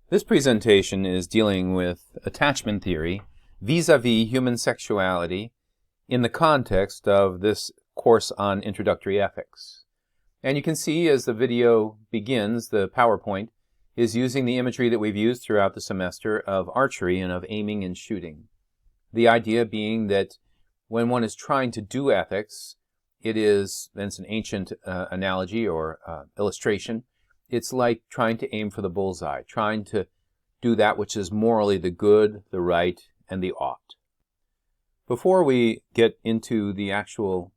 This presentation is dealing with attachment theory vis-a-vis human sexuality in the context of this course on introductory ethics. And you can see as the video begins, the PowerPoint is using the imagery that we've used throughout the semester of archery and of aiming and shooting. The idea being that when one is trying to do ethics, it's an ancient analogy or illustration. It's like trying to aim for the bullseye, trying to do that which is morally the good, the right, and the ought. Before we get into the actual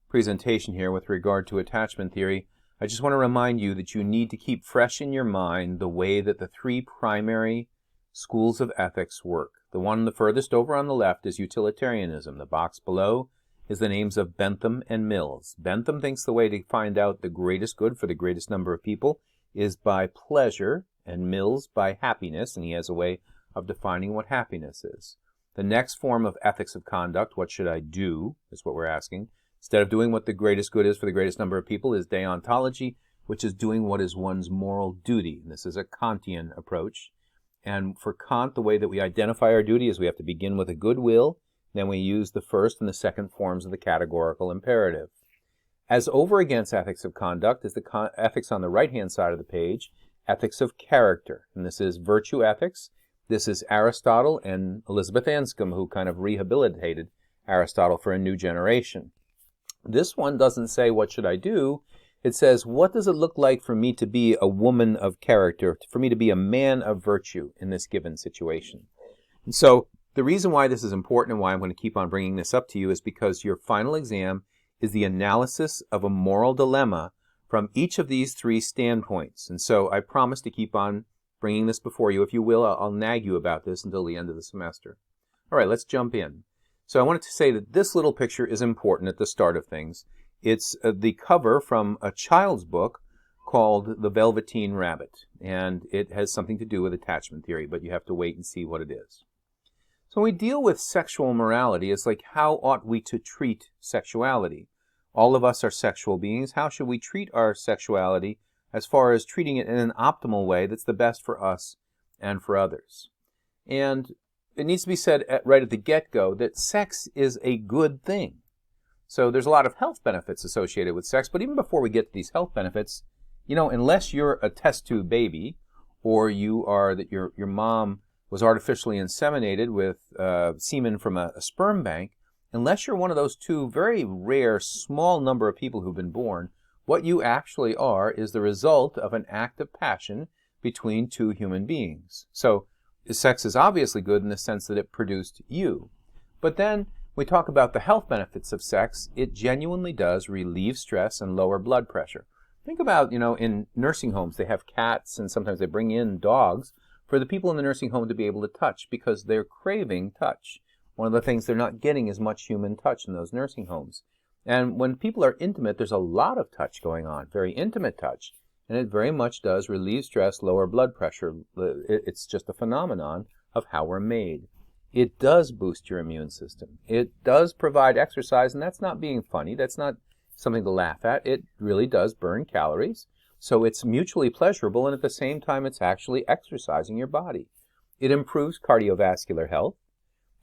presentation here with regard to attachment theory, I just want to remind you that you need to keep fresh in your mind the way that the three primary schools of ethics work. The one the furthest over on the left is utilitarianism. The box below is the names of Bentham and Mills. Bentham thinks the way to find out the greatest good for the greatest number of people is by pleasure, and Mills by happiness, and he has a way of defining what happiness is. The next form of ethics of conduct, what should I do, is what we're asking. Instead of doing what the greatest good is for the greatest number of people, is deontology, which is doing what is one's moral duty. And this is a Kantian approach. And for Kant, the way that we identify our duty is we have to begin with a good will, then we use the first and the second forms of the categorical imperative. As over against ethics of conduct is the ethics on the right-hand side of the page, ethics of character. And this is virtue ethics. This is Aristotle and Elizabeth Anscombe, who kind of rehabilitated Aristotle for a new generation. This one doesn't say, what should I do? It says, what does it look like for me to be a woman of character, for me to be a man of virtue in this given situation? And so the reason why this is important and why I'm going to keep on bringing this up to you is because your final exam is the analysis of a moral dilemma from each of these three standpoints. And so I promise to keep on bringing this before you. If you will, I'll nag you about this until the end of the semester. All right, let's jump in. So I wanted to say that this little picture is important at the start of things. It's the cover from a child's book called The Velveteen Rabbit, and it has something to do with attachment theory, but you have to wait and see what it is. So when we deal with sexual morality, it's like, how ought we to treat sexuality? All of us are sexual beings. How should we treat our sexuality as far as treating it in an optimal way that's the best for us and for others? And it needs to be said right at the get-go that sex is a good thing. So there's a lot of health benefits associated with sex, but even before we get to these health benefits, unless you're a test tube baby or your mom was artificially inseminated with semen from a sperm bank, unless you're one of those two very rare, small number of people who've been born, what you actually are is the result of an act of passion between two human beings. So sex is obviously good in the sense that it produced you. But then we talk about the health benefits of sex. It genuinely does relieve stress and lower blood pressure. Think about, in nursing homes, they have cats and sometimes they bring in dogs for the people in the nursing home to be able to touch because they're craving touch. One of the things they're not getting is much human touch in those nursing homes. And when people are intimate, there's a lot of touch going on, very intimate touch. And it very much does relieve stress, lower blood pressure. It's just a phenomenon of how we're made. It does boost your immune system. It does provide exercise, and that's not being funny. That's not something to laugh at. It really does burn calories. So it's mutually pleasurable, and at the same time, it's actually exercising your body. It improves cardiovascular health.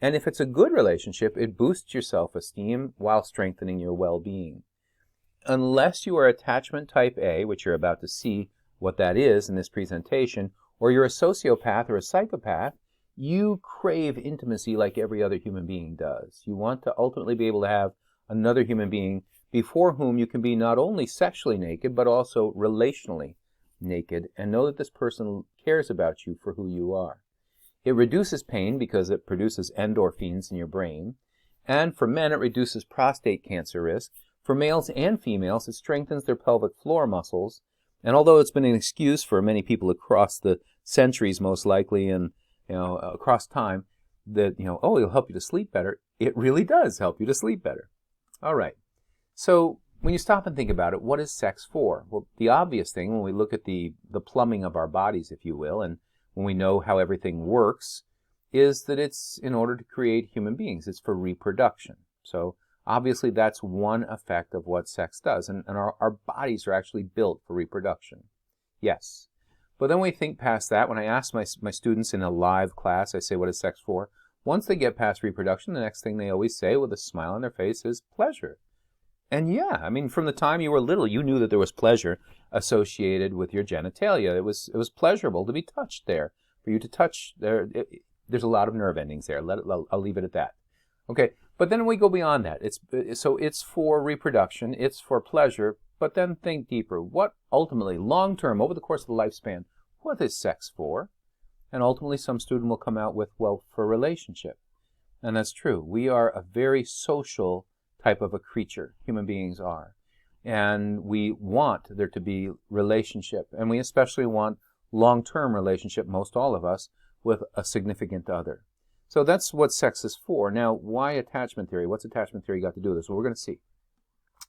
And if it's a good relationship, it boosts your self-esteem while strengthening your well-being. Unless you are attachment type A, which you're about to see what that is in this presentation, or you're a sociopath or a psychopath, you crave intimacy like every other human being does. You want to ultimately be able to have another human being before whom you can be not only sexually naked, but also relationally naked, and know that this person cares about you for who you are. It reduces pain because it produces endorphins in your brain. And for men, it reduces prostate cancer risk. For males and females, it strengthens their pelvic floor muscles. And although it's been an excuse for many people across the centuries, most likely, and across time, that, it'll help you to sleep better, it really does help you to sleep better. All right. So when you stop and think about it, what is sex for? Well, the obvious thing, when we look at the plumbing of our bodies, if you will, and when we know how everything works, is that it's in order to create human beings. It's for reproduction. So obviously that's one effect of what sex does. And our bodies are actually built for reproduction. Yes. But then we think past that. When I ask my students in a live class, I say, what is sex for? Once they get past reproduction, the next thing they always say with a smile on their face is pleasure. And yeah, I mean, from the time you were little, you knew that there was pleasure associated with your genitalia. It was pleasurable to be touched there. For you to touch there, there's a lot of nerve endings there. I'll leave it at that. Okay, but then we go beyond that. So it's for reproduction, it's for pleasure, but then think deeper. What ultimately, long term, over the course of the lifespan, what is sex for? And ultimately some student will come out with, well, for relationship. And that's true. We are a very social type of a creature, human beings are. And we want there to be relationship. And we especially want long-term relationship, most all of us, with a significant other. So that's what sex is for. Now, why attachment theory? What's attachment theory got to do with this? Well, we're going to see.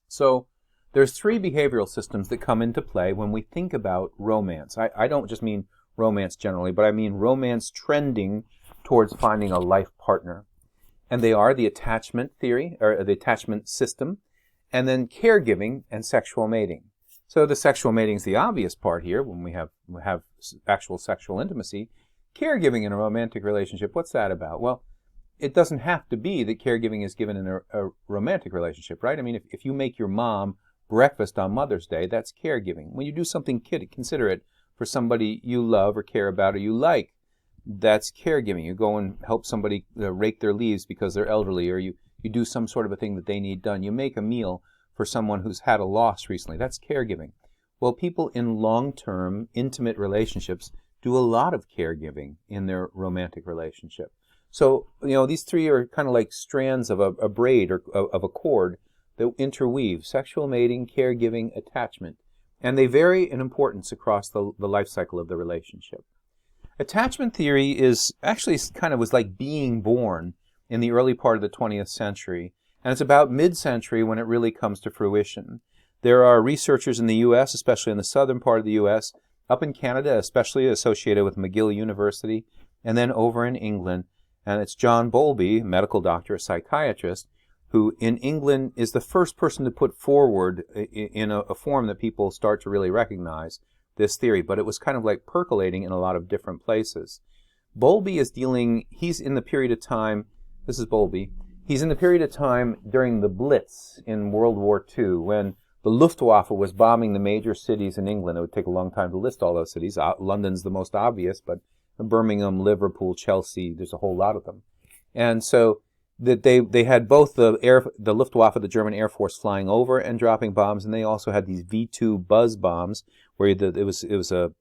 So there's three behavioral systems that come into play when we think about romance. I don't just mean romance generally, but I mean romance trending towards finding a life partner. And they are the attachment theory, or the attachment system, and then caregiving and sexual mating. So the sexual mating is the obvious part here when we have actual sexual intimacy. Caregiving in a romantic relationship, what's that about? Well, it doesn't have to be that caregiving is given in a romantic relationship, right? I mean, if you make your mom breakfast on Mother's Day, that's caregiving. When you do something considerate for somebody you love or care about or you like, that's caregiving. You go and help somebody rake their leaves because they're elderly, or you do some sort of a thing that they need done. You make a meal for someone who's had a loss recently. That's caregiving. Well, people in long-term, intimate relationships do a lot of caregiving in their romantic relationship. So, these three are kind of like strands of a braid or of a cord that interweave: sexual mating, caregiving, attachment. And they vary in importance across the life cycle of the relationship. Attachment theory is actually was like being born in the early part of the 20th century. And it's about mid-century when it really comes to fruition. There are researchers in the U.S., especially in the southern part of the U.S., up in Canada, especially associated with McGill University, and then over in England. And it's John Bowlby, medical doctor, a psychiatrist, who in England is the first person to put forward in a form that people start to really recognize this theory. But it was kind of like percolating in a lot of different places. Bowlby he's in the period of time, this is Bowlby, he's in the period of time during the Blitz in World War II, when the Luftwaffe was bombing the major cities in England. It would take a long time to list all those cities. London's the most obvious, but Birmingham, Liverpool, Chelsea, there's a whole lot of them. And so that they had both the Luftwaffe, the German Air Force, flying over and dropping bombs, and they also had these V2 buzz bombs where it was a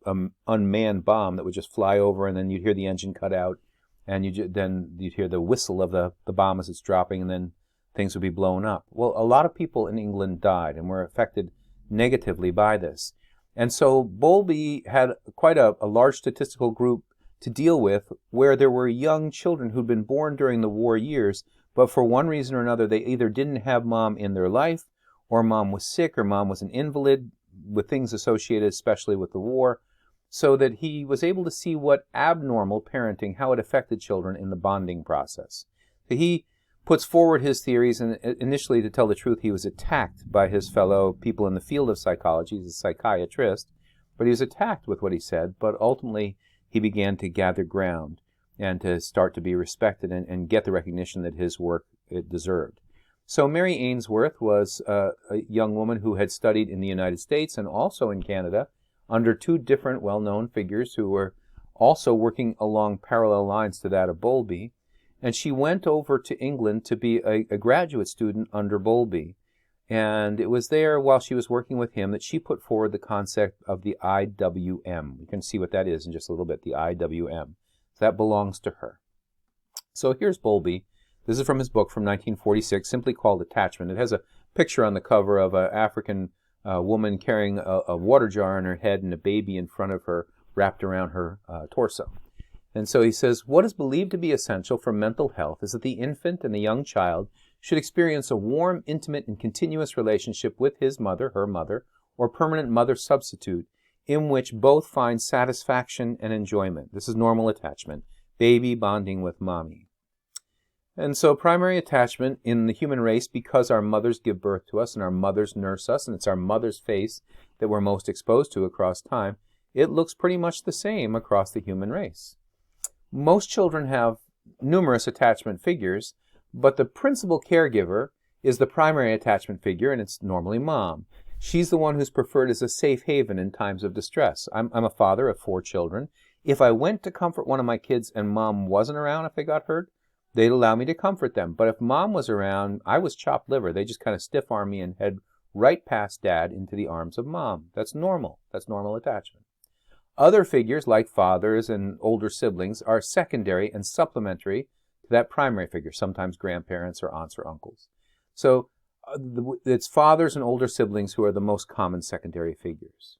unmanned bomb that would just fly over, and then you'd hear the engine cut out, and then you'd hear the whistle of the bomb as it's dropping, and then things would be blown up. Well, a lot of people in England died and were affected negatively by this. And so Bowlby had quite a large statistical group to deal with, where there were young children who'd been born during the war years, but for one reason or another, they either didn't have mom in their life, or mom was sick, or mom was an invalid, with things associated especially with the war, so that he was able to see what abnormal parenting, how it affected children in the bonding process. So he puts forward his theories, and initially, to tell the truth, he was attacked by his fellow people in the field of psychology. He's a psychiatrist, but he was attacked with what he said, but ultimately he began to gather ground and to start to be respected and get the recognition that his work deserved. So Mary Ainsworth was a young woman who had studied in the United States and also in Canada under two different well-known figures who were also working along parallel lines to that of Bowlby. And she went over to England to be a graduate student under Bowlby. And it was there, while she was working with him, that she put forward the concept of the IWM. You can see what that is in just a little bit, the IWM. So that belongs to her. So here's Bowlby. This is from his book from 1946, simply called Attachment. It has a picture on the cover of an African woman carrying a water jar on her head and a baby in front of her wrapped around her torso. And so he says, what is believed to be essential for mental health is that the infant and the young child should experience a warm, intimate, and continuous relationship with his mother, her mother, or permanent mother substitute, in which both find satisfaction and enjoyment. This is normal attachment, baby bonding with mommy. And so primary attachment in the human race, because our mothers give birth to us and our mothers nurse us, and it's our mother's face that we're most exposed to across time, it looks pretty much the same across the human race. Most children have numerous attachment figures, but the principal caregiver is the primary attachment figure, and it's normally mom. She's the one who's preferred as a safe haven in times of distress. I'm a father of 4 children. If I went to comfort one of my kids and mom wasn't around if they got hurt, they'd allow me to comfort them. But if mom was around, I was chopped liver. They just kind of stiff-arm me and head right past dad into the arms of mom. That's normal. That's normal attachment. Other figures, like fathers and older siblings, are secondary and supplementary to that primary figure, sometimes grandparents or aunts or uncles. So it's fathers and older siblings who are the most common secondary figures.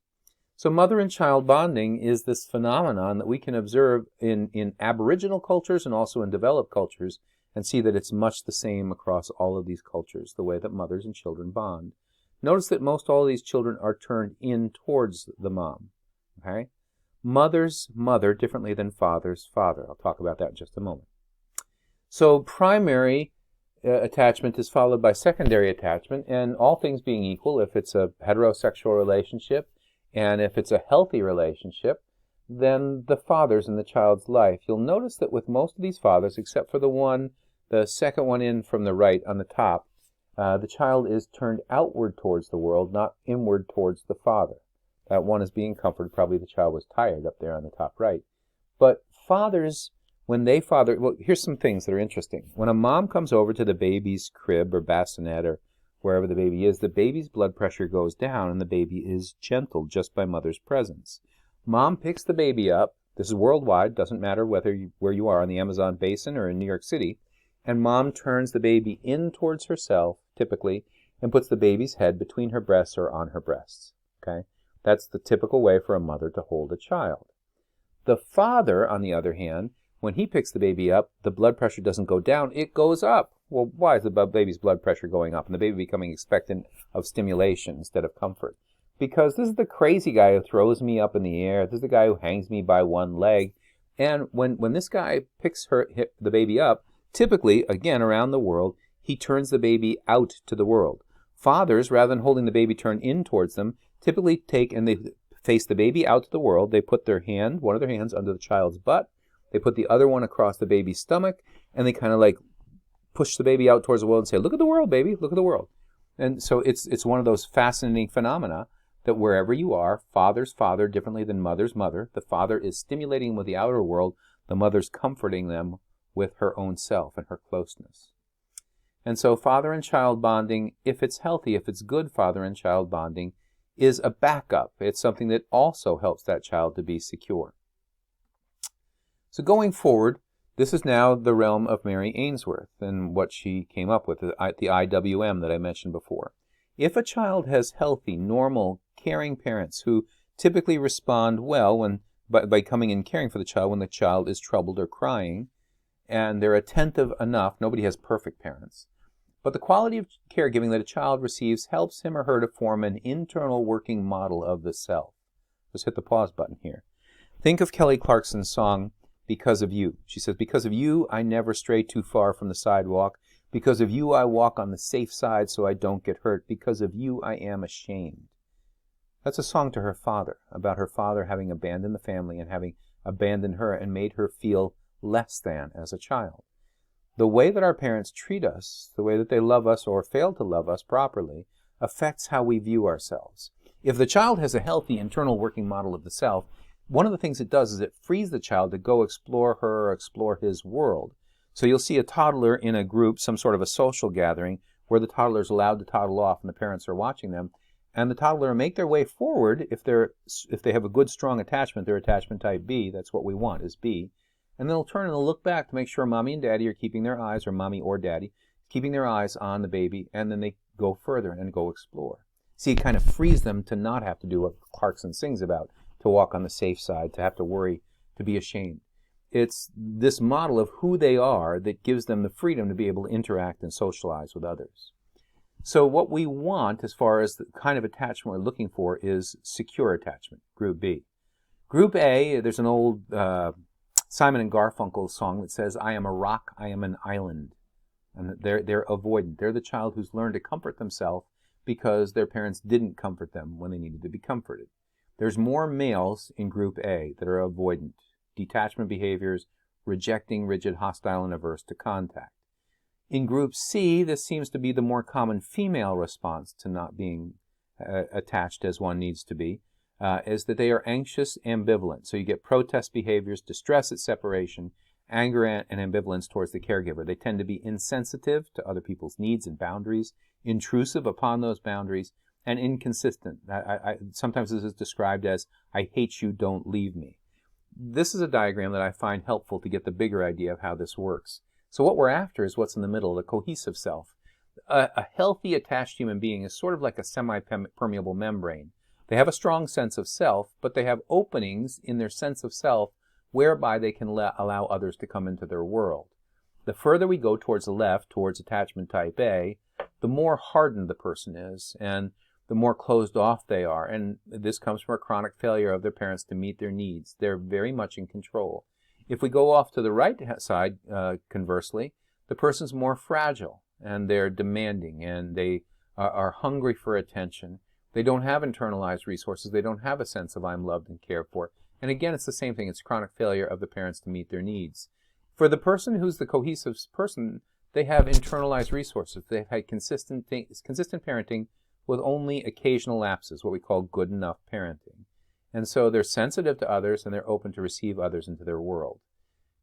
So mother and child bonding is this phenomenon that we can observe in Aboriginal cultures and also in developed cultures, and see that it's much the same across all of these cultures, the way that mothers and children bond. Notice that most all of these children are turned in towards the mom. Okay? Mother's mother differently than father's father. I'll talk about that in just a moment. So primary attachment is followed by secondary attachment, and all things being equal, if it's a heterosexual relationship and if it's a healthy relationship, then the father's in the child's life. You'll notice that with most of these fathers, except for the second one in from the right on the top, the child is turned outward towards the world, not inward towards the father. That one is being comforted. Probably the child was tired up there on the top right. But fathers, when they father, well, here's some things that are interesting. When a mom comes over to the baby's crib or bassinet or wherever the baby is, the baby's blood pressure goes down and the baby is gentled just by mother's presence. Mom picks the baby up. This is worldwide. Doesn't matter where you are, on the Amazon basin or in New York City. And mom turns the baby in towards herself, typically, and puts the baby's head between her breasts or on her breasts. Okay? That's the typical way for a mother to hold a child. The father, on the other hand, when he picks the baby up, the blood pressure doesn't go down, it goes up. Well, why is the baby's blood pressure going up and the baby becoming expectant of stimulation instead of comfort? Because this is the crazy guy who throws me up in the air. This is the guy who hangs me by one leg. And when this guy picks the baby up, typically, again, around the world, he turns the baby out to the world. Fathers, rather than holding the baby turned in towards them, typically take and they face the baby out to the world. They put one of their hands under the child's butt. They put the other one across the baby's stomach, and they kind of like push the baby out towards the world and say, "Look at the world, baby. Look at the world." And so it's one of those fascinating phenomena that wherever you are, father's father differently than mother's mother. The father is stimulating with the outer world. The mother's comforting them with her own self and her closeness. And so father and child bonding, if it's healthy, if it's good father and child bonding, is a backup. It's something that also helps that child to be secure. So going forward, this is now the realm of Mary Ainsworth and what she came up with, the IWM that I mentioned before. If a child has healthy, normal, caring parents who typically respond well by coming and caring for the child when the child is troubled or crying, and they're attentive enough, nobody has perfect parents, but the quality of caregiving that a child receives helps him or her to form an internal working model of the self. Just hit the pause button here. Think of Kelly Clarkson's song, "Because of You." She says, "Because of you, I never stray too far from the sidewalk. Because of you, I walk on the safe side so I don't get hurt. Because of you, I am ashamed." That's a song to her father, about her father having abandoned the family and having abandoned her and made her feel less than as a child. The way that our parents treat us, the way that they love us or fail to love us properly, affects how we view ourselves. If the child has a healthy internal working model of the self, one of the things it does is it frees the child to go explore her or explore his world. So you'll see a toddler in a group, some sort of a social gathering, where the toddler is allowed to toddle off and the parents are watching them. And the toddler will make their way forward if they have a good, strong attachment. They're attachment type B. That's what we want, is B. And they'll turn and they'll look back to make sure mommy and daddy are keeping their eyes, or mommy or daddy, keeping their eyes on the baby, and then they go further and go explore. See, it kind of frees them to not have to do what Clarkson sings about, to walk on the safe side, to have to worry, to be ashamed. It's this model of who they are that gives them the freedom to be able to interact and socialize with others. So what we want, as far as the kind of attachment we're looking for, is secure attachment, Group B. Group A, there's an old Simon and Garfunkel song that says, "I am a rock, I am an island." And they're avoidant. They're the child who's learned to comfort themselves because their parents didn't comfort them when they needed to be comforted. There's more males in group A that are avoidant, detachment behaviors, rejecting, rigid, hostile, and averse to contact. In group C, this seems to be the more common female response to not being attached as one needs to be, is that they are anxious, ambivalent. So you get protest behaviors, distress at separation, anger and ambivalence towards the caregiver. They tend to be insensitive to other people's needs and boundaries, intrusive upon those boundaries, and inconsistent. Sometimes this is described as, I hate you, don't leave me. This is a diagram that I find helpful to get the bigger idea of how this works. So what we're after is what's in the middle, the cohesive self. A healthy, attached human being is sort of like a semi-permeable membrane. They have a strong sense of self, but they have openings in their sense of self whereby they can allow others to come into their world. The further we go towards the left, towards attachment type A, the more hardened the person is, and the more closed off they are. And this comes from a chronic failure of their parents to meet their needs. They're very much in control. If we go off to the right side, conversely, the person's more fragile, and they're demanding, and they are hungry for attention. They don't have internalized resources. They don't have a sense of I'm loved and cared for. And again, it's the same thing. It's chronic failure of the parents to meet their needs. For the person who's the cohesive person, they have internalized resources. They've had consistent parenting with only occasional lapses, what we call good enough parenting. And so they're sensitive to others, and they're open to receive others into their world.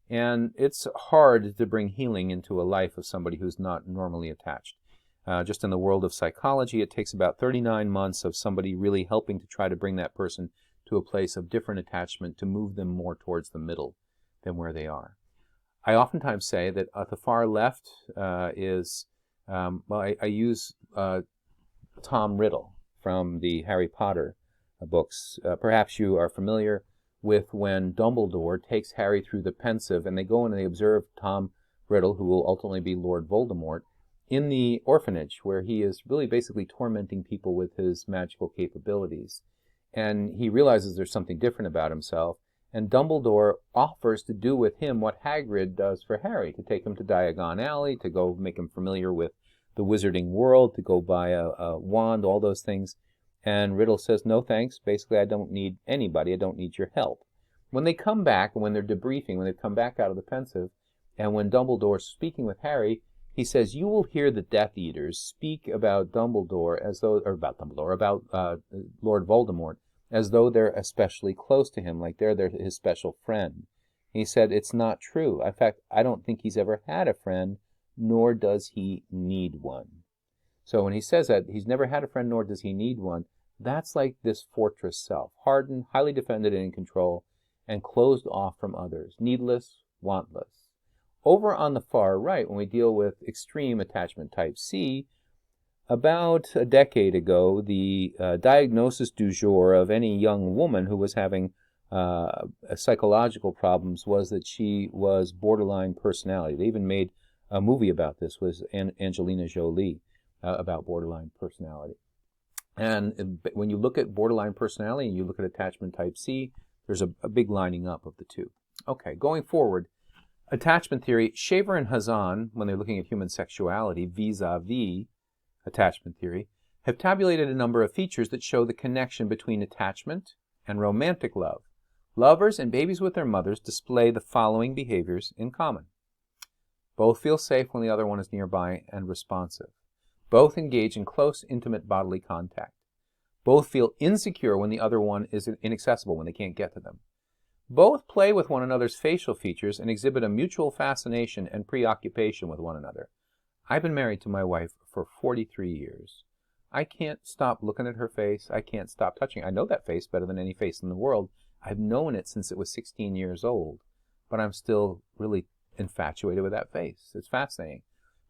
And it's hard to bring healing into a life of somebody who's not normally attached. Just in the world of psychology, it takes about 39 months of somebody really helping to try to bring that person to a place of different attachment to move them more towards the middle than where they are. I oftentimes say that at the far left I use Tom Riddle from the Harry Potter books. Perhaps you are familiar with when Dumbledore takes Harry through the Pensive, and they go and they observe Tom Riddle, who will ultimately be Lord Voldemort, in the orphanage, where he is really basically tormenting people with his magical capabilities. And he realizes there's something different about himself, and Dumbledore offers to do with him what Hagrid does for Harry, to take him to Diagon Alley, to go make him familiar with the wizarding world, to go buy a wand, all those things. And Riddle says, no thanks, basically I don't need anybody, I don't need your help. When they come back, and when they're debriefing, when they come back out of the Pensive, and when Dumbledore's speaking with Harry, he says, you will hear the Death Eaters speak about Dumbledore as though, or about Dumbledore, about Lord Voldemort, as though they're especially close to him, like they're his special friend. He said, it's not true. In fact, I don't think he's ever had a friend, nor does he need one. So when he says that, he's never had a friend, nor does he need one, that's like this fortress self, hardened, highly defended and in control, and closed off from others, needless, wantless. Over on the far right, when we deal with extreme attachment type C, about a decade ago, the diagnosis du jour of any young woman who was having psychological problems was that she was borderline personality. They even made a movie about this, was Angelina Jolie, about borderline personality. And when you look at borderline personality and you look at attachment type C, there's a big lining up of the two. Okay, going forward, attachment theory, Shaver and Hazan, when they're looking at human sexuality vis-a-vis attachment theory, have tabulated a number of features that show the connection between attachment and romantic love. Lovers and babies with their mothers display the following behaviors in common. Both feel safe when the other one is nearby and responsive. Both engage in close, intimate bodily contact. Both feel insecure when the other one is inaccessible, when they can't get to them. Both play with one another's facial features and exhibit a mutual fascination and preoccupation with one another. I've been married to my wife for 43 years. I can't stop looking at her face. I can't stop touching it. I know that face better than any face in the world. I've known it since it was 16 years old, but I'm still really infatuated with that face. It's fascinating.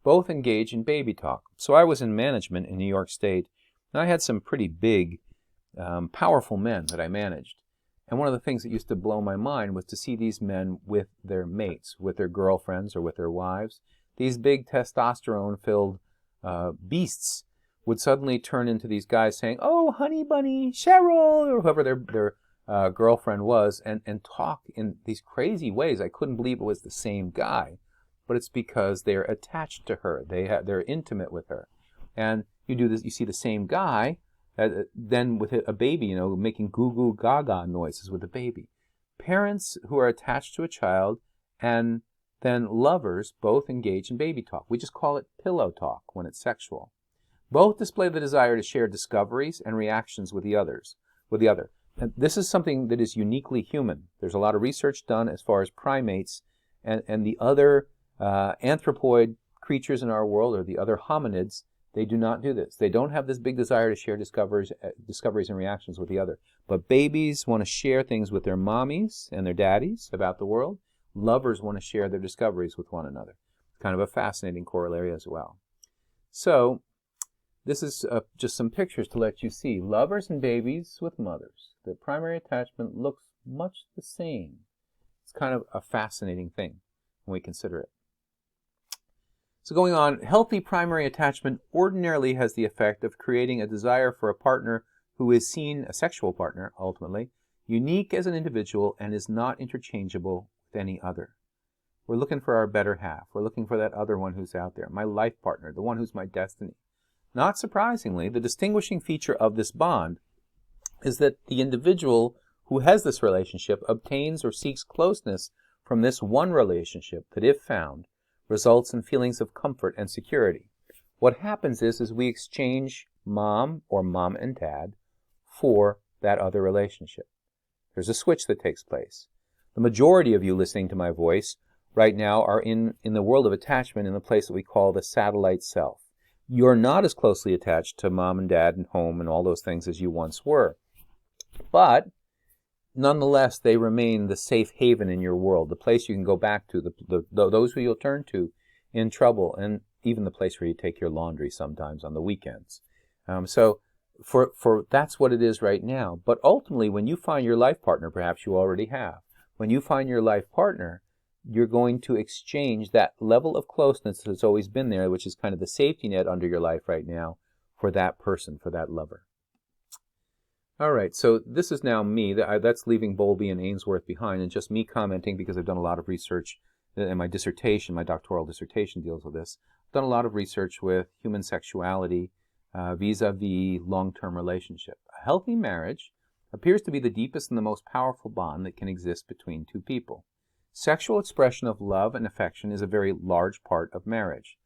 Both engage in baby talk. So I was in management in New York State, and I had some pretty big, powerful men that I managed. And one of the things that used to blow my mind was to see these men with their mates, with their girlfriends or with their wives. These big testosterone-filled beasts would suddenly turn into these guys saying, oh, honey bunny, Cheryl, or whoever their girlfriend was, and talk in these crazy ways. I couldn't believe it was the same guy. But it's because they're attached to her. They're intimate with her. And you do this, you see the same guy than with a baby, making goo goo gaga noises with a baby. Parents who are attached to a child and then lovers both engage in baby talk. We just call it pillow talk when it's sexual. Both display the desire to share discoveries and reactions with the other. And this is something that is uniquely human. There's a lot of research done as far as primates and the other anthropoid creatures in our world, or the other hominids. They do not do this. They don't have this big desire to share discoveries and reactions with the other. But babies want to share things with their mommies and their daddies about the world. Lovers want to share their discoveries with one another. Kind of a fascinating corollary as well. So this is just some pictures to let you see. Lovers and babies with mothers. The primary attachment looks much the same. It's kind of a fascinating thing when we consider it. So going on, healthy primary attachment ordinarily has the effect of creating a desire for a partner who is seen, a sexual partner ultimately, unique as an individual and is not interchangeable with any other. We're looking for our better half. We're looking for that other one who's out there, my life partner, the one who's my destiny. Not surprisingly, the distinguishing feature of this bond is that the individual who has this relationship obtains or seeks closeness from this one relationship that, if found, results in feelings of comfort and security. What happens is we exchange mom or mom and dad for that other relationship. There's a switch that takes place. The majority of you listening to my voice right now are in the world of attachment in the place that we call the satellite self. You're not as closely attached to mom and dad and home and all those things as you once were. But nonetheless, they remain the safe haven in your world, the place you can go back to, those who you'll turn to in trouble, and even the place where you take your laundry sometimes on the weekends. So that's what it is right now. But ultimately, when you find your life partner, perhaps you already have, when you find your life partner, you're going to exchange that level of closeness that's always been there, which is kind of the safety net under your life right now, for that person, for that lover. All right, so this is now me. That's leaving Bowlby and Ainsworth behind, and just me commenting because I've done a lot of research, and my dissertation, my doctoral dissertation deals with this. I've done a lot of research with human sexuality vis-a-vis long-term relationship. A healthy marriage appears to be the deepest and the most powerful bond that can exist between two people. Sexual expression of love and affection is a very large part of marriage.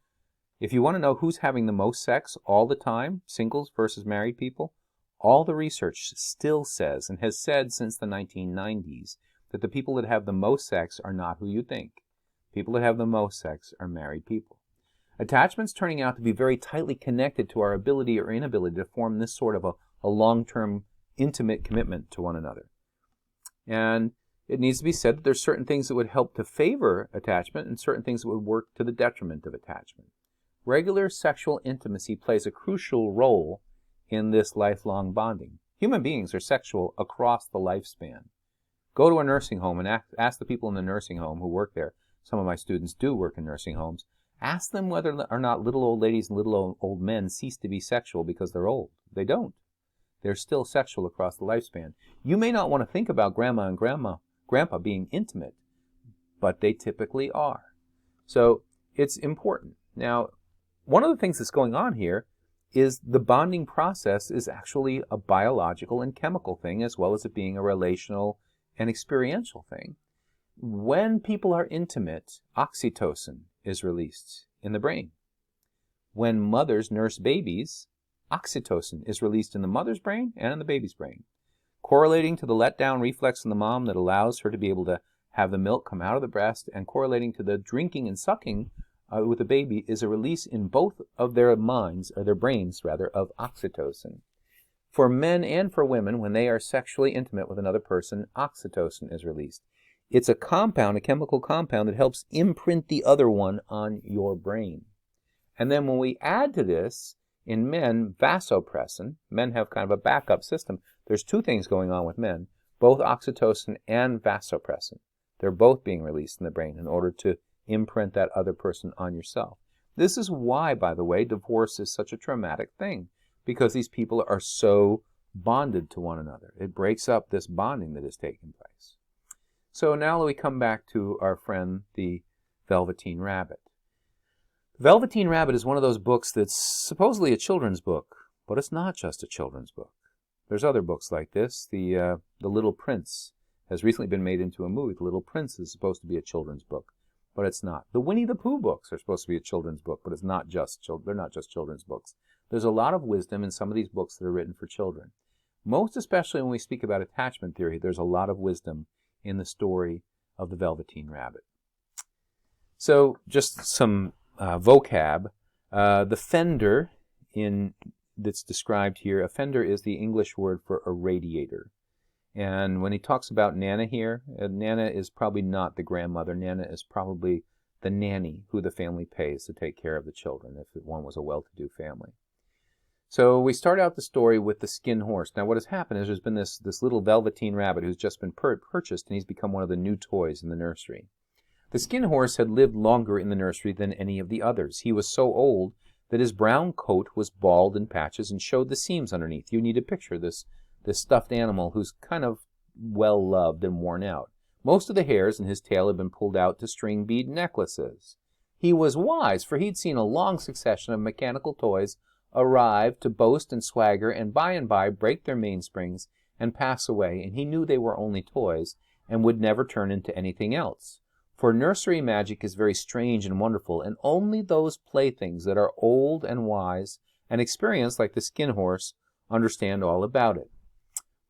If you want to know who's having the most sex all the time, singles versus married people, all the research still says, and has said since the 1990s, that the people that have the most sex are not who you think. People that have the most sex are married people. Attachment's turning out to be very tightly connected to our ability or inability to form this sort of a long-term, intimate commitment to one another. And it needs to be said that there's certain things that would help to favor attachment and certain things that would work to the detriment of attachment. Regular sexual intimacy plays a crucial role in this lifelong bonding. Human beings are sexual across the lifespan. Go to a nursing home and ask the people in the nursing home who work there. Some of my students do work in nursing homes. Ask them whether or not little old ladies and little old men cease to be sexual because they're old. They don't. They're still sexual across the lifespan. You may not want to think about grandma and grandpa being intimate, but they typically are. So it's important. Now, one of the things that's going on here is the bonding process is actually a biological and chemical thing, as well as it being a relational and experiential thing. When people are intimate, oxytocin is released in the brain. When mothers nurse babies, oxytocin is released in the mother's brain and in the baby's brain, correlating to the letdown reflex in the mom that allows her to be able to have the milk come out of the breast, and correlating to the drinking and sucking with the baby is a release in both of their minds, or their brains rather, of oxytocin. For men and for women, when they are sexually intimate with another person, oxytocin is released. It's a compound, a chemical compound that helps imprint the other one on your brain. And then when we add to this, in men, vasopressin, men have kind of a backup system. There's two things going on with men, both oxytocin and vasopressin. They're both being released in the brain in order to imprint that other person on yourself. This is why, by the way, divorce is such a traumatic thing, because these people are so bonded to one another. It breaks up this bonding that is taking place. So now we come back to our friend, the Velveteen Rabbit. Velveteen Rabbit is one of those books that's supposedly a children's book, But it's not just a children's book. There's other books like this. The Little Prince has recently been made into a movie. The Little Prince is supposed to be a children's book, but it's not. The Winnie the Pooh books are supposed to be a children's book, but it's not just they're not just children's books. There's a lot of wisdom in some of these books that are written for children. Most especially when we speak about attachment theory, there's a lot of wisdom in the story of the Velveteen Rabbit. So just some vocab. The fender that's described here, a fender is the English word for a radiator. And when he talks about Nana here, Nana is probably not the grandmother. Nana is probably the nanny who the family pays to take care of the children if one was a well-to-do family. So we start out the story with the skin horse. Now what has happened is there's been this little Velveteen Rabbit who's just been purchased, and he's become one of the new toys in the nursery. The skin horse had lived longer in the nursery than any of the others. He was so old that his brown coat was bald in patches and showed the seams underneath. You need to picture this stuffed animal who's kind of well-loved and worn out. Most of the hairs in his tail had been pulled out to string bead necklaces. He was wise, for he'd seen a long succession of mechanical toys arrive to boast and swagger and by break their mainsprings and pass away, and he knew they were only toys and would never turn into anything else. For nursery magic is very strange and wonderful, and only those playthings that are old and wise and experienced like the skin horse understand all about it.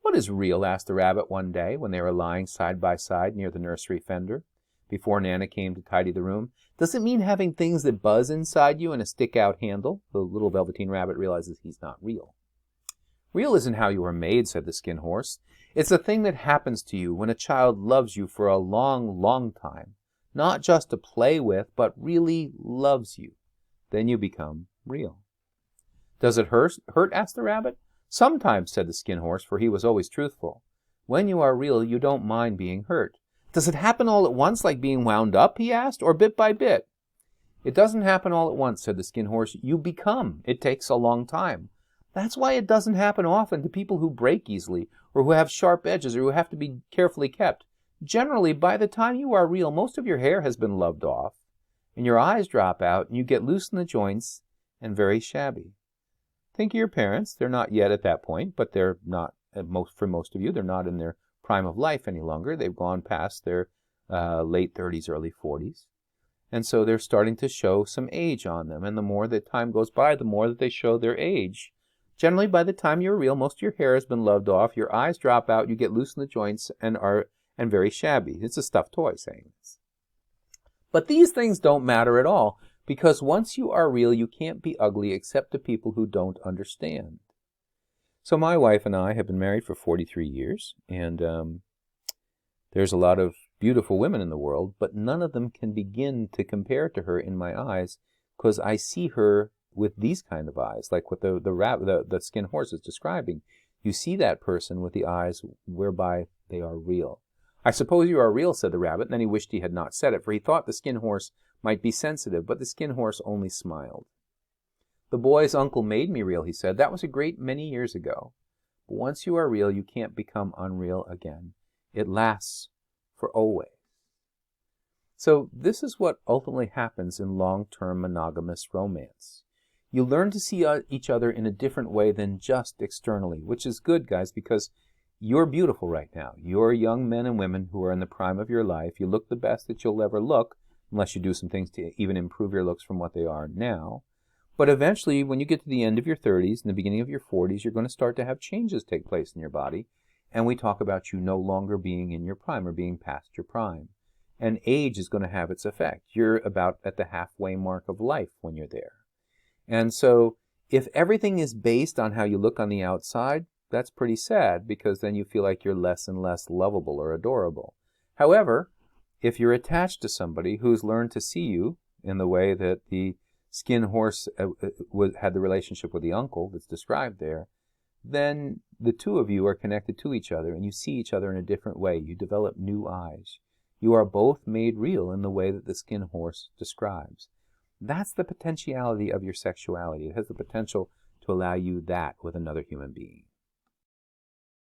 "What is real?" asked the rabbit one day when they were lying side by side near the nursery fender, before Nana came to tidy the room. "Does it mean having things that buzz inside you and a stick-out handle?" The little Velveteen Rabbit realizes he's not real. "Real isn't how you are made," said the skin horse. "It's the thing that happens to you when a child loves you for a long, long time. Not just to play with, but really loves you. Then you become real." "Does it hurt?" asked the rabbit. "Sometimes," said the skin horse, for he was always truthful. "When you are real, you don't mind being hurt." "Does it happen all at once, like being wound up?" he asked, "or bit by bit?" "It doesn't happen all at once," said the skin horse. "You become. It takes a long time. That's why it doesn't happen often to people who break easily, or who have sharp edges, or who have to be carefully kept. Generally, by the time you are real, most of your hair has been loved off, and your eyes drop out, and you get loose in the joints and very shabby. Think of your parents. They're not yet at that point, but they're not, for most of you, they're not in their prime of life any longer. They've gone past their late 30s, early 40s. And so they're starting to show some age on them. And the more that time goes by, the more that they show their age. Generally, by the time you're real, most of your hair has been loved off, your eyes drop out, you get loose in the joints and very shabby. It's a stuffed toy saying this. But these things don't matter at all, because once you are real, you can't be ugly except to people who don't understand. So my wife and I have been married for 43 years, and there's a lot of beautiful women in the world, but none of them can begin to compare to her in my eyes, because I see her with these kind of eyes, like what the skin horse is describing. You see that person with the eyes whereby they are real. "I suppose you are real," said the rabbit, and then he wished he had not said it, for he thought the skin horse might be sensitive, but the skin horse only smiled. "The boy's uncle made me real," he said. "That was a great many years ago. But once you are real, you can't become unreal again. It lasts for always." So this is what ultimately happens in long-term monogamous romance. You learn to see each other in a different way than just externally, which is good, guys, because you're beautiful right now. You're young men and women who are in the prime of your life. You look the best that you'll ever look, unless you do some things to even improve your looks from what they are now. But eventually, when you get to the end of your 30s and the beginning of your 40s, you're going to start to have changes take place in your body. And we talk about you no longer being in your prime or being past your prime. And age is going to have its effect. You're about at the halfway mark of life when you're there. And so if everything is based on how you look on the outside, that's pretty sad, because then you feel like you're less and less lovable or adorable. However, if you're attached to somebody who's learned to see you in the way that the skin horse had the relationship with the uncle that's described there, then the two of you are connected to each other, and you see each other in a different way. You develop new eyes. You are both made real in the way that the skin horse describes. That's the potentiality of your sexuality. It has the potential to allow you that with another human being.